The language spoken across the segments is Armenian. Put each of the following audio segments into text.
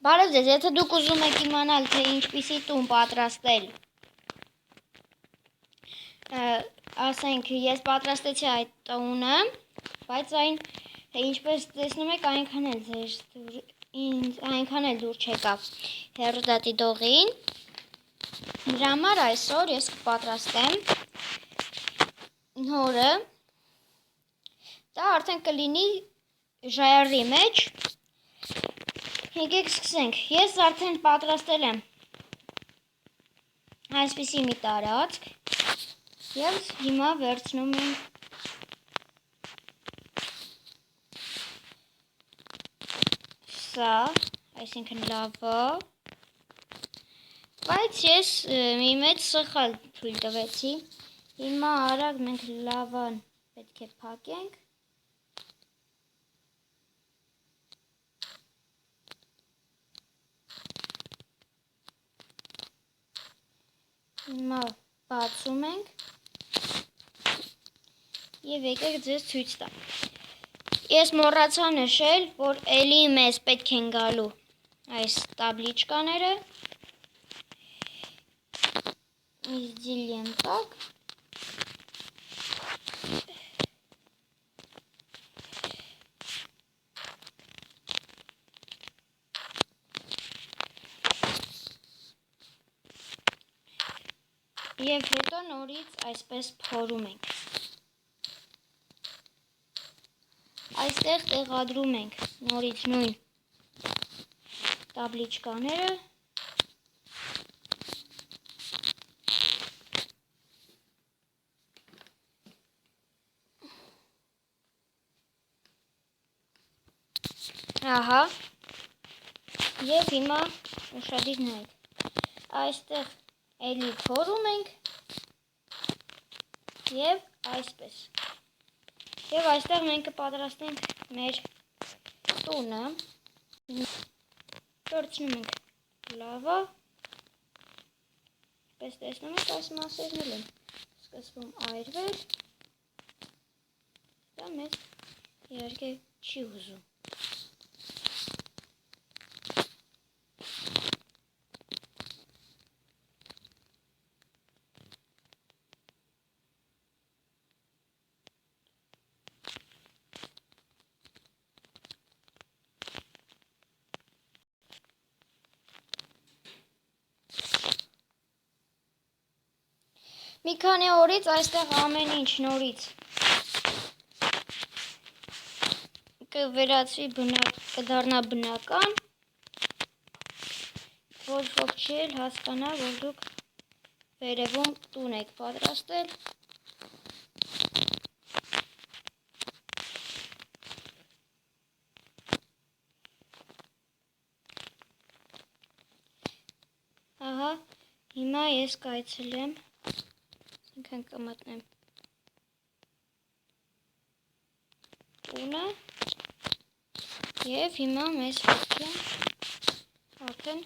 Բարև ձեզ, եթե դուք ուզում եք իմանալ, թե ինչպիսի տուն պատրաստել, ասենք, ես պատրաստեցի այդ տունը, բայց այն, ինչպես տեսնում եք, այնքան էլ դուր չեկավ հեռուստադիտողին, դրա համար այսօր ես կպատրաստեմ նորը, դա արդեն կլինի ժայռի մեջ. Եկեք սկսենք, ես արդեն պատրաստել եմ այսպիսի մի տարածք և հիմա վերցնում ենք սա, այսինքն լավա, բայց ես մի մեծ սխալ թույլ տվեցի, հիմա արագ մենք լավան պետք է փակենք. Հիմա բացում ենք և եկեք ձեզ ցույց տամ. Ես մոռացա նշել, որ էլի մեզ պետք են գալու այս տաբլիճկաները. իզդիլիեմ տակ. Եվ հետո նորից այսպես փորում ենք. Այստեղ տեղադրում ենք նորից նույն տաբլիճկաները. Ահա, և հիմա ուշադիր նայեք, այստեղ էլի փորում ենք և այսպես. Եվ այստեղ մենք կպատրաստենք մեր տունը, վերցնում ենք լավա, պես տեսնում եք, այս մասերն էլ են սկսվում այրվել, դա մեզ իհարկե չի ուզում. Մի քանի օրից այստեղ ամեն ինչ նորից կվերածվի, կդառնա բնական, ոչ ոք չի էլ հասկանա, որ դուք վերևում տուն եք պատրաստել. Ահա, հիմա ես կայցելեմ, կմտնեմ տունը և հիմա մեզ պետք է արդեն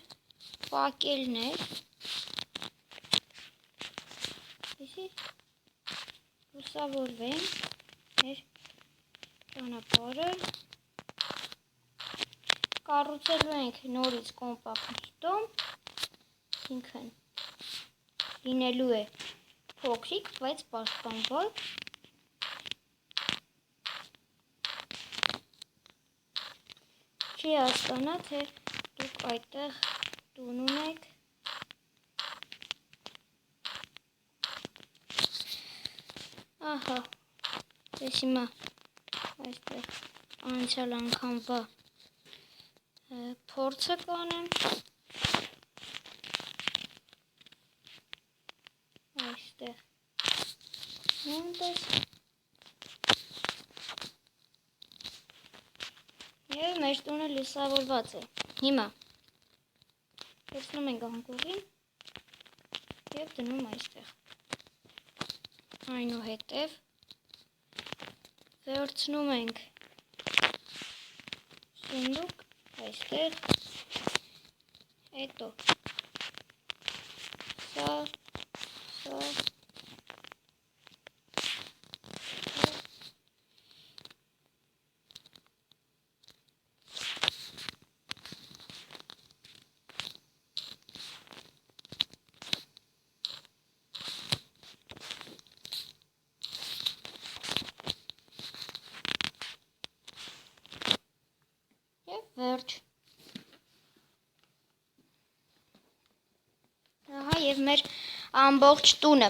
ֆակելներ, լուսավորվեն մեր ճանապարհը, կառուցելու ենք նորից կոմպակտ տուն, այսինքն լինելու է փոքրիկ, բայց պաշտպանված. չի հասկանա, թե դուք այդտեղ տուն ունեք. Ահա, ես հիմա այստեղ անցյալ անգամվա փորձը կանեմ. Այստեղ նույնպես և մեր տունը լուսավորված է. Հիմա վերցնում ենք անկողին և դնում այստեղ. Այնուհետև վերցնում ենք սունդուկ այստեղ, հետո սա Վերջ։ Ահա եւ մեր ամբողջ տունը։